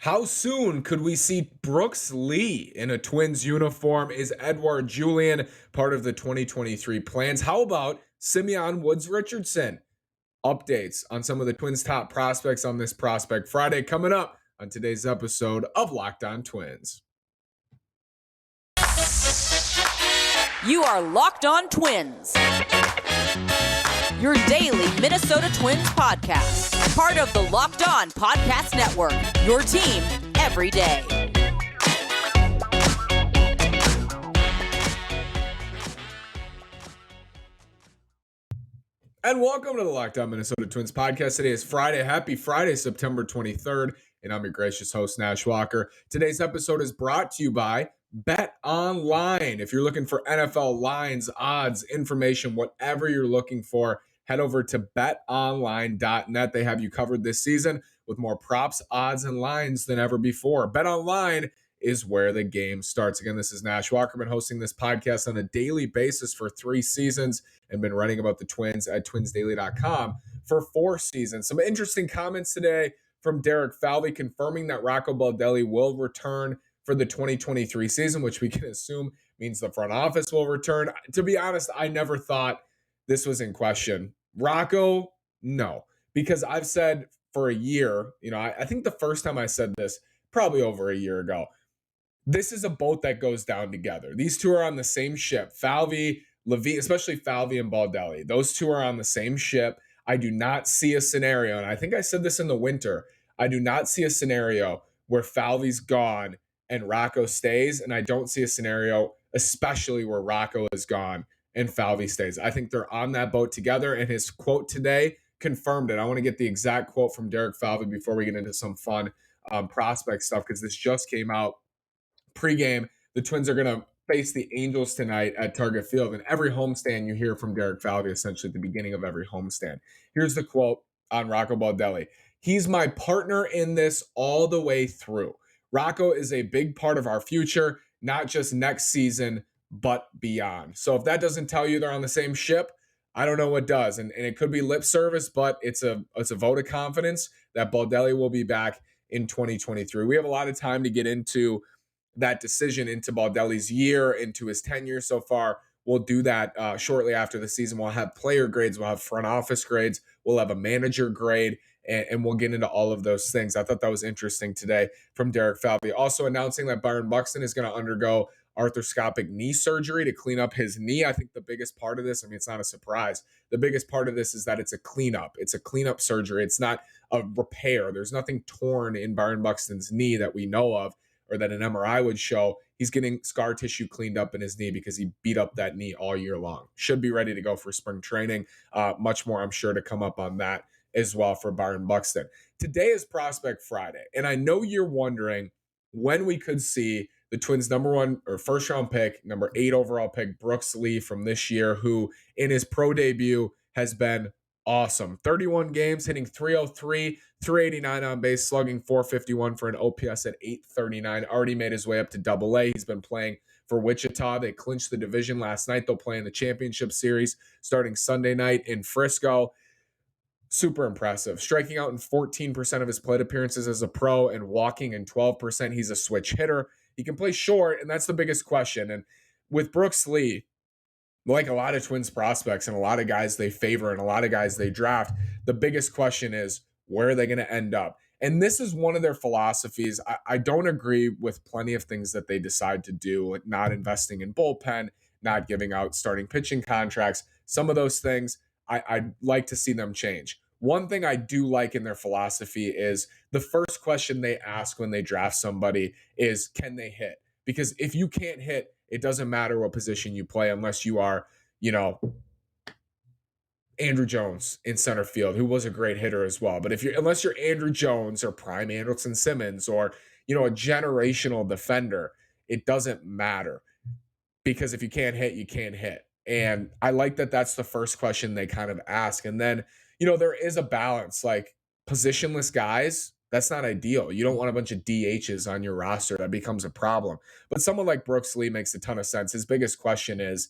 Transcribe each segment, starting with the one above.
How soon could we see Brooks Lee in a Twins uniform? Is Edouard Julien part of the 2023 plans? How about Simeon Richardson? Updates on some of the Twins' top prospects on this Prospect Friday coming up on today's episode of Locked On Twins. You are Locked On Twins, your daily Minnesota Twins podcast. Part of the Locked On Podcast Network, your team every day. And welcome to the Locked On Minnesota Twins podcast. Today is Friday. Happy Friday, September 23rd. And I'm your gracious host, Nash Walker. Today's episode is brought to you by Bet Online. If you're looking for NFL lines, odds, information, whatever you're looking for, head over to betonline.net. They have you covered this season with more props, odds, and lines than ever before. Bet Online is where the game starts. Again, this is Nash Walker. I've been hosting this podcast on a daily basis for 3 seasons and been writing about the Twins at twinsdaily.com for 4 seasons. Some interesting comments today from Derek Falvey confirming that Rocco Baldelli will return for the 2023 season, which we can assume means the front office will return. To be honest, I never thought this was in question. Rocco, no, because I've said for a year, I think the first time I said this, probably over a year ago, this is a boat that goes down together. These two are on the same ship. Falvey, Levine, especially Falvey and Baldelli. Those two are on the same ship. I do not see a scenario, and I think I said this in the winter, I do not see a scenario where Falvey's gone and Rocco stays, and I don't see a scenario, especially where Rocco is gone and Falvey stays. I think they're on that boat together, and his quote today confirmed it. I want to get the exact quote from Derek Falvey before we get into some fun prospect stuff, because this just came out pregame. The Twins are going to face the Angels tonight at Target Field, and every homestand you hear from Derek Falvey essentially at the beginning of every homestand. Here's the quote on Rocco Baldelli. He's my partner in this all the way through. Rocco is a big part of our future, not just next season, but beyond. So if that doesn't tell you they're on the same ship, I don't know what does. And it could be lip service, but it's a vote of confidence that Baldelli will be back in 2023. We have a lot of time to get into that decision, into Baldelli's year, into his tenure so far. We'll do that shortly after the season. We'll have player grades, we'll have front office grades, we'll have a manager grade, and we'll get into all of those things. I thought that was interesting today from Derek Falvey. Also announcing that Byron Buxton is going to undergo arthroscopic knee surgery to clean up his knee. I think the biggest part of this, it's not a surprise. The biggest part of this is that it's a cleanup. It's a cleanup surgery. It's not a repair. There's nothing torn in Byron Buxton's knee that we know of, or that an MRI would show. He's getting scar tissue cleaned up in his knee because he beat up that knee all year long. Should be ready to go for spring training. Much more, I'm sure, to come up on that as well for Byron Buxton. Today is Prospect Friday, and I know you're wondering when we could see the Twins' number 1 or first round pick, number 8 overall pick, Brooks Lee from this year, who in his pro debut has been awesome. 31 games, hitting .303, 389 on base, slugging .451 for an OPS at .839. Already made his way up to Double-A. He's been playing for Wichita. They clinched the division last night. They'll play in the championship series starting Sunday night in Frisco. Super impressive. Striking out in 14% of his plate appearances as a pro and walking in 12%. He's a switch hitter. He can play short, and that's the biggest question. And with Brooks Lee, like a lot of Twins prospects and a lot of guys they favor and a lot of guys they draft, the biggest question is, where are they going to end up? And this is one of their philosophies. I don't agree with plenty of things that they decide to do, like not investing in bullpen, not giving out starting pitching contracts. Some of those things I'd like to see them change. One thing I do like in their philosophy is the first question they ask when they draft somebody is, can they hit? Because if you can't hit, it doesn't matter what position you play unless you are, Andrew Jones in center field, who was a great hitter as well. But unless you're Andrew Jones or prime Andrelton Simmons or, a generational defender, it doesn't matter. Because if you can't hit, you can't hit. And I like that that's the first question they kind of ask. And then, there is a balance, like positionless guys, that's not ideal. You don't want a bunch of DHs on your roster. That becomes a problem. But someone like Brooks Lee makes a ton of sense. His biggest question is,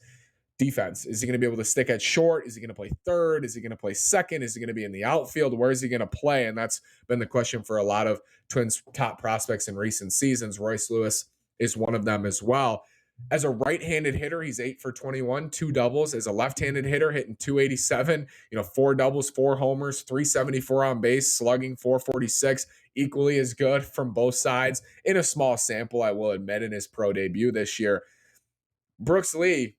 defense. Is he going to be able to stick at short? Is he going to play third? Is he going to play second? Is he going to be in the outfield? Where is he going to play? And that's been the question for a lot of Twins top prospects in recent seasons. Royce Lewis is one of them as well. As a right-handed hitter, he's 8 for 21, 2 doubles. As a left-handed hitter, hitting 287, 4 doubles, 4 homers, 374 on base, slugging 446, equally as good from both sides. In a small sample, I will admit, in his pro debut this year. Brooks Lee,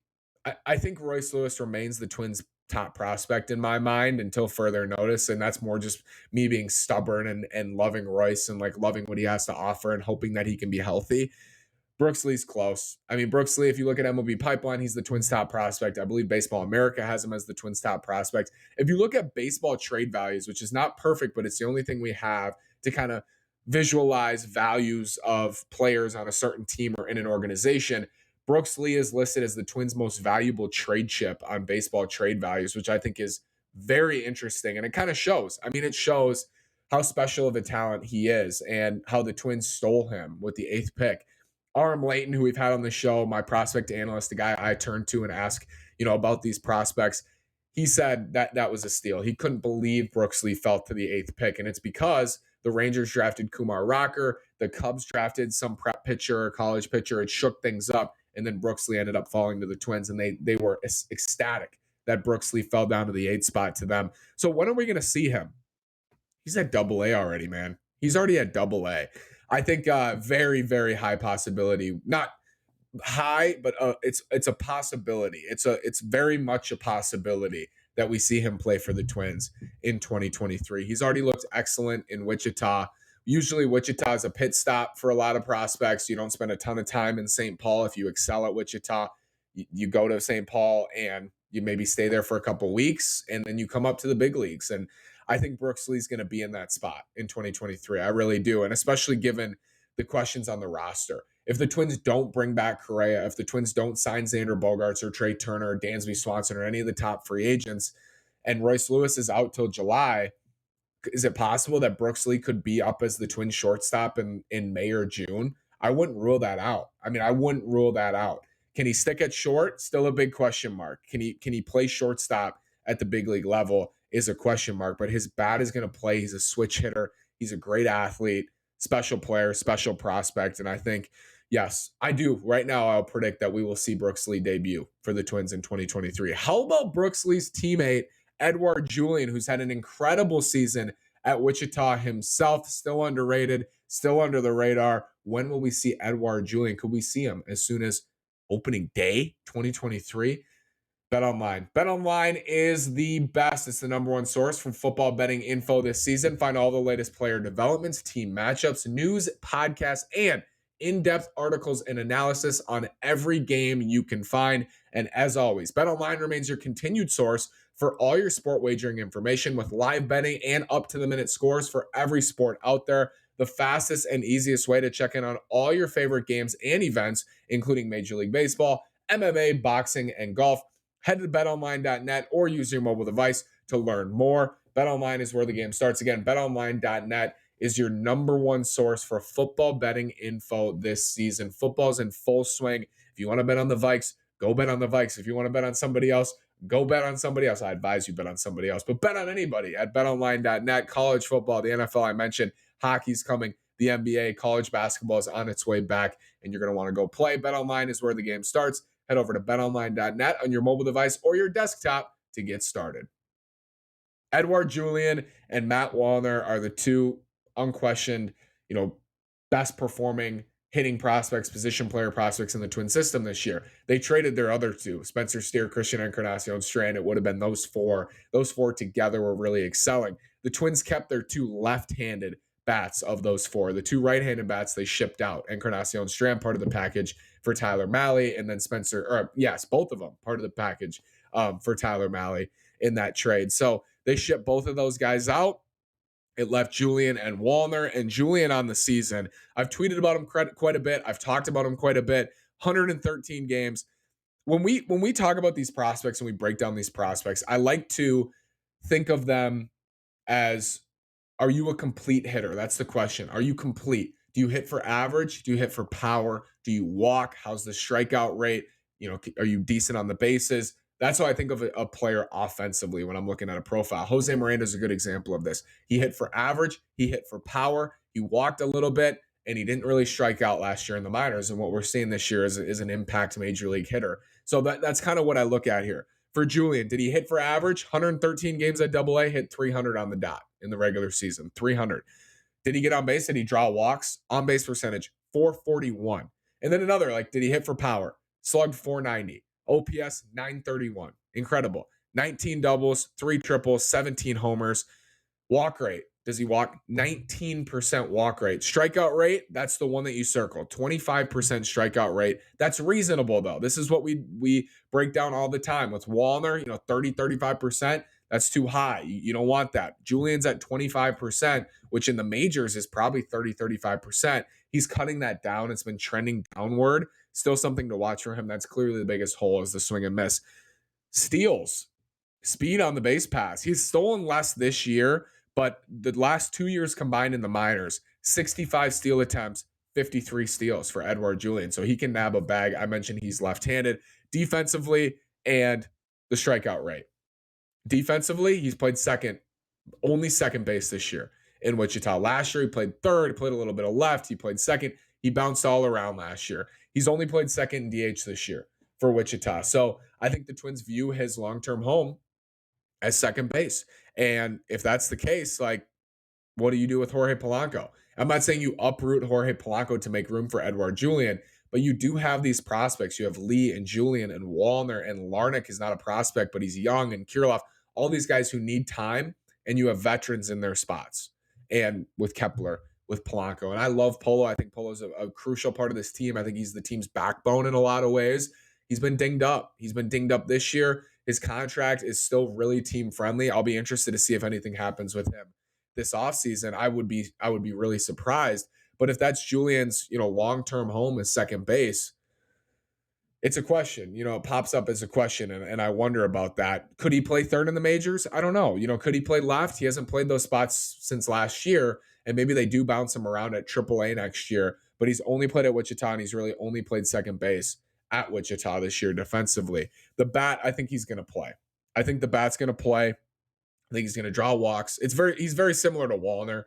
I think Royce Lewis remains the Twins' top prospect in my mind until further notice. And that's more just me being stubborn and loving Royce and like loving what he has to offer and hoping that he can be healthy. Brooks Lee's close. I mean, Brooks Lee, if you look at MLB Pipeline, he's the Twins' top prospect. I believe Baseball America has him as the Twins' top prospect. If you look at baseball trade values, which is not perfect, but it's the only thing we have to kind of visualize values of players on a certain team or in an organization, Brooks Lee is listed as the Twins' most valuable trade chip on baseball trade values, which I think is very interesting. And it kind of shows. I mean, it shows how special of a talent he is and how the Twins stole him with the 8th pick. RM Layton, who we've had on the show, my prospect analyst, the guy I turn to and ask, about these prospects, he said that was a steal. He couldn't believe Brooks Lee fell to the 8th pick. And it's because the Rangers drafted Kumar Rocker, the Cubs drafted some prep pitcher or college pitcher. It shook things up. And then Brooks Lee ended up falling to the Twins, and they were ecstatic that Brooks Lee fell down to the 8th spot to them. So when are we going to see him? He's at Double-A already, man. He's already at Double-A. I think very, very high possibility. Not high, but it's a possibility. It's very much a possibility that we see him play for the Twins in 2023. He's already looked excellent in Wichita. Usually Wichita is a pit stop for a lot of prospects. You don't spend a ton of time in St. Paul. If you excel at Wichita, you go to St. Paul and you maybe stay there for a couple of weeks, and then you come up to the big leagues. And I think Brooks Lee's going to be in that spot in 2023. I really do. And especially given the questions on the roster. If the Twins don't bring back Correa, if the Twins don't sign Xander Bogaerts or Trey Turner or Dansby Swanson or any of the top free agents, and Royce Lewis is out till July, is it possible that Brooks Lee could be up as the Twins shortstop in May or June? I wouldn't rule that out. I mean, I wouldn't rule that out. Can he stick at short? Still a big question mark. Can he play shortstop at the big league level is a question mark, but his bat is going to play. He's a switch hitter. He's a great athlete, special player, special prospect. And I think, yes, I do. Right now, I'll predict that we will see Brooks Lee debut for the Twins in 2023. How about Brooks Lee's teammate, Edouard Julien, who's had an incredible season at Wichita himself, still underrated, still under the radar. When will we see Edouard Julien? Could we see him as soon as opening day 2023? BetOnline. BetOnline is the best. It's the number one source for football betting info this season. Find all the latest player developments, team matchups, news, podcasts, and in-depth articles and analysis on every game you can find. And as always, BetOnline remains your continued source for all your sport wagering information with live betting and up-to-the-minute scores for every sport out there. The fastest and easiest way to check in on all your favorite games and events, including Major League Baseball, MMA, boxing, and golf. Head to betonline.net or use your mobile device to learn more. BetOnline is where the game starts. Again, betonline.net is your number one source for football betting info this season. Football's in full swing. If you want to bet on the Vikes, go bet on the Vikes. If you want to bet on somebody else, go bet on somebody else. I advise you bet on somebody else, but bet on anybody at betonline.net. College football, the NFL I mentioned, hockey's coming, the NBA, college basketball is on its way back, and you're going to want to go play. BetOnline is where the game starts. Head over to betonline.net on your mobile device or your desktop to get started. Edouard Julien and Matt Wallner are the two unquestioned, best performing hitting prospects, position player prospects in the Twin system this year. They traded their other two, Spencer Steer, Christian Encarnacion Strand. It would have been those four. Those four together were really excelling. The Twins kept their two left-handed bats of those four. The two right-handed bats they shipped out. Encarnacion Strand, part of the package for Tyler Mahle, and then both of them, part of the package for Tyler Mahle in that trade. So they shipped both of those guys out. It left Julien and Wallner. And Julien on the season, I've tweeted about him quite a bit. I've talked about him quite a bit. 113 games. When we talk about these prospects and we break down these prospects, I like to think of them as, are you a complete hitter? That's the question. Are you complete? Do you hit for average? Do you hit for power? Do you walk? How's the strikeout rate? Are you decent on the bases? That's how I think of a player offensively when I'm looking at a profile. Jose Miranda is a good example of this. He hit for average, he hit for power, he walked a little bit, and he didn't really strike out last year in the minors. And what we're seeing this year is an impact major league hitter. So that's kind of what I look at here. For Julien, did he hit for average? 113 games at AA, hit 300 on the dot in the regular season, 300. Did he get on base? Did he draw walks? On base percentage, 441. And then another, did he hit for power? Slugged 490. OPS 931. Incredible. 19 doubles, 3 triples, 17 homers. Walk rate. Does he walk? 19% walk rate. Strikeout rate, that's the one that you circle. 25% strikeout rate. That's reasonable, though. This is what we break down all the time. With Wallner, 30, 35%. That's too high. You don't want that. Julian's at 25%, which in the majors is probably 30, 35%. He's cutting that down. It's been trending downward. Still something to watch for him. That's clearly the biggest hole is the swing and miss. Steals. Speed on the base pass. He's stolen less this year, but the last 2 years combined in the minors, 65 steal attempts, 53 steals for Edouard Julien. So he can nab a bag. I mentioned he's left-handed. Defensively and the strikeout rate. Defensively, he's played only second base this year in Wichita. Last year, he played third, he played a little bit of left, he played second. He bounced all around last year. He's only played second in DH this year for Wichita. So I think the Twins view his long-term home as second base. And if that's the case, what do you do with Jorge Polanco? I'm not saying you uproot Jorge Polanco to make room for Edouard Julien, but you do have these prospects. You have Lee and Julien and Wallner, and Larnach is not a prospect, but he's young, and Kirilloff, all these guys who need time, and you have veterans in their spots. And with Kepler, with Polanco. And I love Polo. I think Polo's a crucial part of this team. I think he's the team's backbone in a lot of ways. He's been dinged up. He's been dinged up this year. His contract is still really team friendly. I'll be interested to see if anything happens with him this offseason. I would be really surprised. But if that's Julian's, long-term home is second base, it's a question. It pops up as a question, and I wonder about that. Could he play third in the majors? I don't know. Could he play left? He hasn't played those spots since last year, and maybe they do bounce him around at AAA next year, but he's only played at Wichita, and he's really only played second base at Wichita this year defensively. The bat, I think he's going to play. I think the bat's going to play. I think he's going to draw walks. He's very similar to Wallner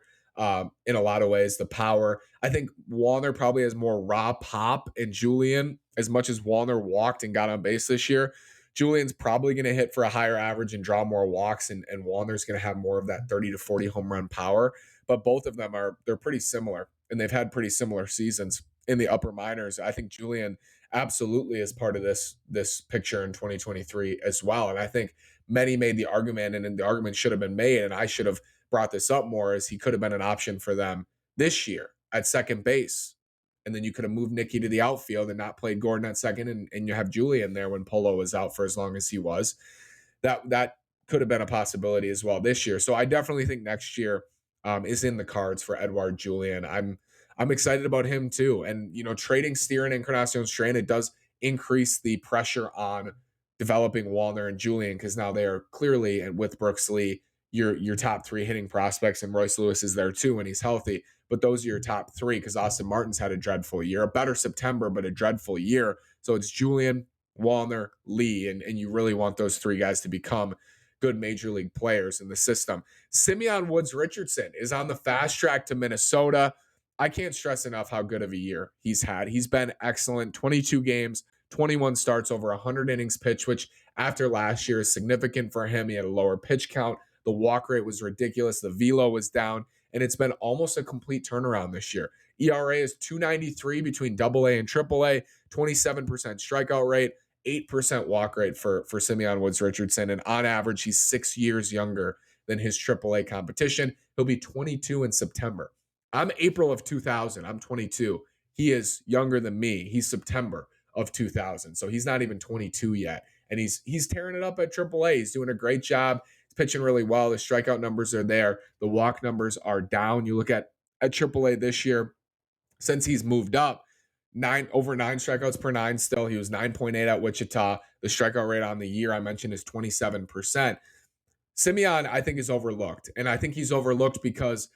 in a lot of ways. The power. I think Wallner probably has more raw pop, and Julien, as much as Wallner walked and got on base this year, Julian's probably going to hit for a higher average and draw more walks, and Wallner's going to have more of that 30 to 40 home run power. But both of them they're pretty similar, and they've had pretty similar seasons in the upper minors. I think Julien absolutely is part of this picture in 2023 as well. And I think many made the argument, and the argument should have been made, and I should have brought this up more, as he could have been an option for them this year at second base. And then you could have moved Nicky to the outfield and not played Gordon at second, and you have Julien there when Polo was out for as long as he was. That could have been a possibility as well this year. So I definitely think next year is in the cards for Edouard Julien. I'm excited about him too. And, trading Steer and Encarnacion Strand, it does increase the pressure on developing Wallner and Julien, because now they are clearly, and with Brooks Lee, your top three hitting prospects, and Royce Lewis is there too when he's healthy. But those are your top three, because Austin Martin's had a dreadful year, a better September, but a dreadful year. So it's Julien, Wallner, Lee, and you really want those three guys to become good major league players in the system. Simeon Woods Richardson is on the fast track to Minnesota. I can't stress enough how good of a year he's had. He's been excellent. 22 games, 21 starts, over 100 innings pitched, which after last year is significant for him. He had a lower pitch count. The walk rate was ridiculous. The velo was down, and it's been almost a complete turnaround this year. ERA is 2.93 between AA and AAA, 27% strikeout rate, 8% walk rate for Simeon Woods Richardson. And on average, he's 6 years younger than his AAA competition. He'll be 22 in September. I'm April of 2000. I'm 22. He is younger than me. He's September of 2000. So he's not even 22 yet. And he's tearing it up at AAA. He's doing a great job. He's pitching really well. The strikeout numbers are there. The walk numbers are down. You look at AAA this year, since he's moved up, over 9 strikeouts per 9 still. He was 9.8 at Wichita. The strikeout rate on the year I mentioned is 27%. Simeon, I think, is overlooked. And I think he's overlooked because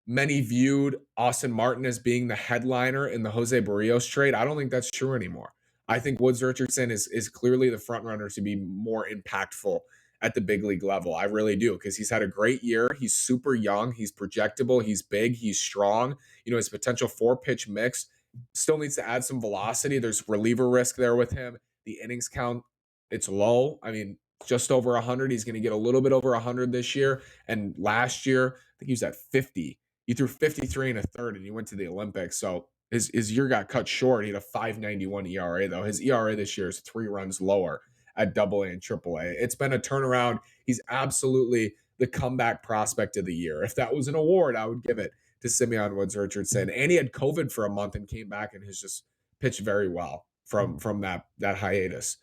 many viewed Austin Martin as being the headliner in the Jose Barrios trade. I don't think that's true anymore. I think Woods Richardson is clearly the front runner to be more impactful at the big league level. I really do, because he's had a great year. He's super young. He's projectable. He's big. He's strong. His potential 4-pitch mix still needs to add some velocity. There's reliever risk there with him. The innings count, it's low. I mean, just over 100. He's going to get a little bit over 100 this year. And last year, I think he was at 50. He threw 53 and a third, and he went to the Olympics. So his year got cut short. He had a 5.91 ERA, though. His ERA this year is 3 runs lower at AA and AAA. It's been a turnaround. He's absolutely the comeback prospect of the year. If that was an award, I would give it to Simeon Woods Richardson. And he had COVID for a month and came back and has just pitched very well from that hiatus.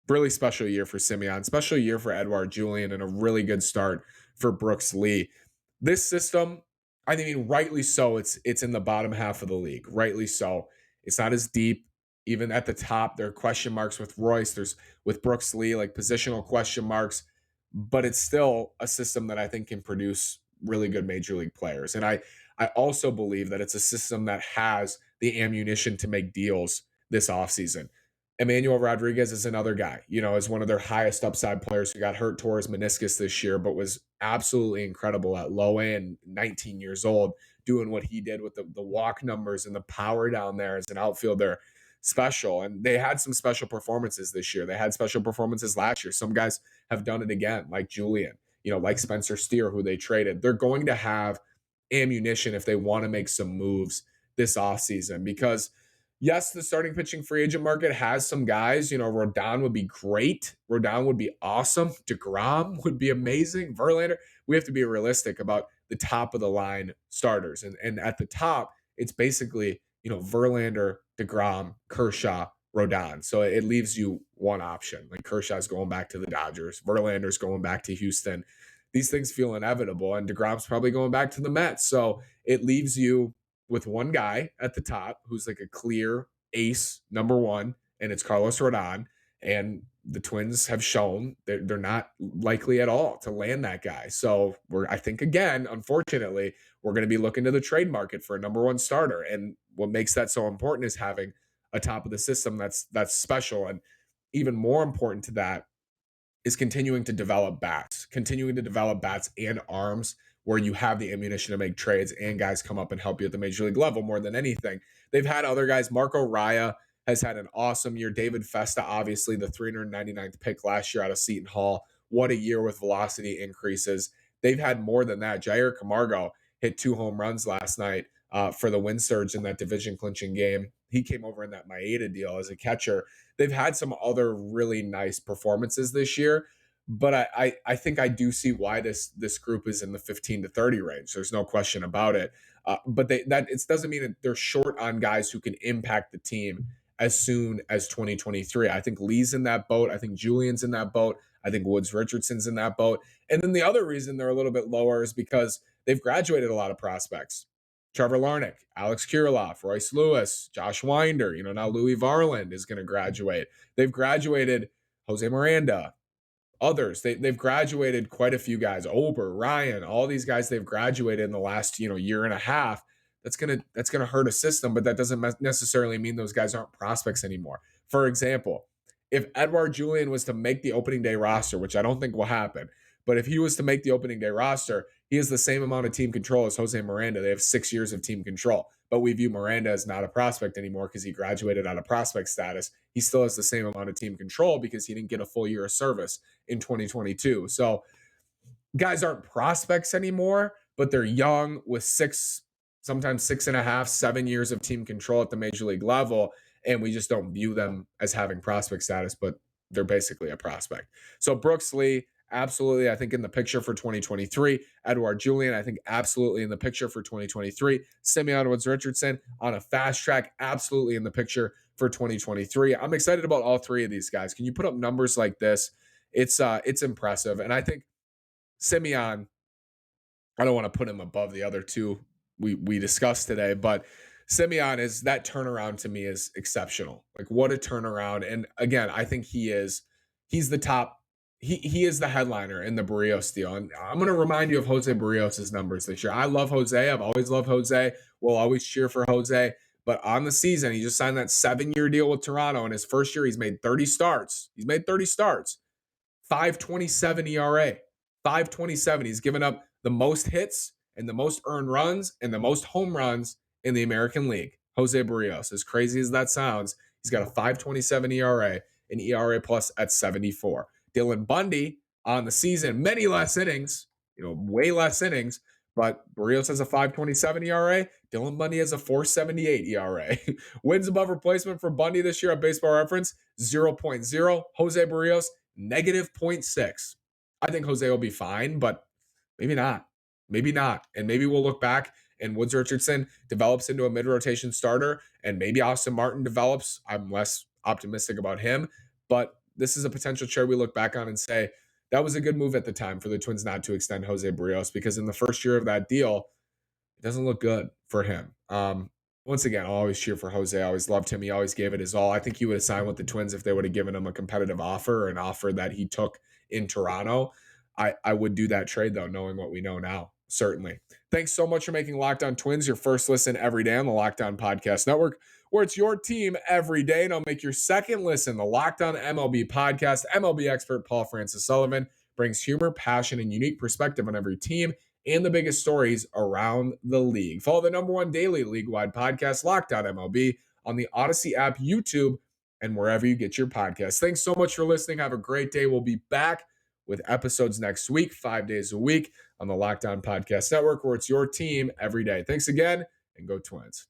Really special year for Simeon, special year for Edouard Julien, and a really good start for Brooks Lee. This system, I mean, rightly so, it's in the bottom half of the league. Rightly so. It's not as deep. Even at the top, there are question marks with Royce. There's with Brooks Lee, like positional question marks, but it's still a system that I think can produce really good major league players. And I also believe that it's a system that has the ammunition to make deals this offseason. Emmanuel Rodriguez is another guy, is one of their highest upside players who got hurt toward his meniscus this year, but was absolutely incredible at low A and 19 years old, doing what he did with the walk numbers and the power down there as an outfielder. Special. And they had some special performances this year. They had special performances last year. Some guys have done it again, like Julien, like Spencer Steer, who they traded. They're going to have ammunition if they want to make some moves this offseason, because yes, the starting pitching free agent market has some guys. Rodon would be great. Rodon would be awesome. DeGrom would be amazing. Verlander. We have to be realistic about the top of the line starters. And at the top, it's basically, Verlander, DeGrom, Kershaw, Rodon. So it leaves you one option. Like Kershaw's going back to the Dodgers. Verlander's going back to Houston. These things feel inevitable. And DeGrom's probably going back to the Mets. So it leaves you with one guy at the top who's like a clear ace number one, and it's Carlos Rodon. And the Twins have shown they're not likely at all to land that guy. So I think, again, unfortunately, we're going to be looking to the trade market for a number one starter. And what makes that so important is having a top of the system that's special. And even more important to that is continuing to develop bats and arms where you have the ammunition to make trades and guys come up and help you at the major league level more than anything. They've had other guys. Marco Raya has had an awesome year. David Festa, obviously the 399th pick last year out of Seton Hall. What a year with velocity increases. They've had more than that. Jair Camargo hit 2 home runs last night for the Wind Surge in that division clinching game. He came over in that Maeda deal as a catcher. They've had some other really nice performances this year, but I think I do see why this group is in the 15 to 30 range. There's no question about it. But it doesn't mean that they're short on guys who can impact the team as soon as 2023. I think Lee's in that boat. I think Julian's in that boat. I think Woods Richardson's in that boat. And then the other reason they're a little bit lower is because they've graduated a lot of prospects. Trevor Larnach, Alex Kirilloff, Royce Lewis, Josh Winder, now Louis Varland is going to graduate. They've graduated Jose Miranda, others. They've graduated quite a few guys, Ober, Ryan, all these guys they've graduated in the last, year and a half. That's going to hurt a system, but that doesn't necessarily mean those guys aren't prospects anymore. For example, if Edouard Julien was to make the opening day roster, which I don't think will happen, but if he was to make the opening day roster, he has the same amount of team control as Jose Miranda. They have 6 years of team control, but we view Miranda as not a prospect anymore because he graduated out of prospect status. He still has the same amount of team control because he didn't get a full year of service in 2022. So guys aren't prospects anymore, but they're young with sometimes 6.5, 7 years of team control at the major league level. And we just don't view them as having prospect status, but they're basically a prospect. So Brooks Lee, absolutely, I think in the picture for 2023. Edouard Julien, I think absolutely in the picture for 2023. Simeon Woods Richardson on a fast track, absolutely in the picture for 2023. I'm excited about all three of these guys. Can you put up numbers like this? It's impressive. And I think Simeon, I don't want to put him above the other two we discussed today, but Simeon is that turnaround to me is exceptional. Like what a turnaround. And again, I think he's the top. He is the headliner in the Barrios deal. And I'm going to remind you of Jose Barrios' numbers this year. I love Jose. I've always loved Jose. We'll always cheer for Jose. But on the season, he just signed that 7-year deal with Toronto. In his first year, he's made 30 starts. 5.27 ERA. 5.27. He's given up the most hits and the most earned runs and the most home runs in the American League. Jose Barrios, as crazy as that sounds, he's got a 5.27 ERA, an ERA plus at 74. Dylan Bundy on the season, many less innings, way less innings, but Barrios has a 5.27 ERA. Dylan Bundy has a 4.78 ERA. Wins above replacement for Bundy this year at Baseball Reference, 0.0. Jose Barrios, negative 0.6. I think Jose will be fine, but maybe not. Maybe not. And maybe we'll look back and Woods Richardson develops into a mid-rotation starter, and maybe Austin Martin develops. I'm less optimistic about him, but this is a potential trade we look back on and say, that was a good move at the time for the Twins not to extend Jose Barrios, because in the first year of that deal, it doesn't look good for him. Once again, I'll always cheer for Jose. I always loved him. He always gave it his all. I think he would have signed with the Twins if they would have given him a competitive offer, or an offer that he took in Toronto. I would do that trade, though, knowing what we know now. Certainly. Thanks so much for making Locked On Twins your first listen every day on the Locked On Podcast Network, where it's your team every day. And I'll make your second listen the Locked On MLB Podcast. MLB expert Paul Francis Sullivan brings humor, passion, and unique perspective on every team and the biggest stories around the league. Follow the #1 daily league-wide podcast, Locked On MLB, on the Odyssey app, YouTube, and wherever you get your podcasts. Thanks so much for listening. Have a great day. We'll be back with episodes next week, 5 days a week on the Locked On Podcast Network, where it's your team every day. Thanks again, and go Twins.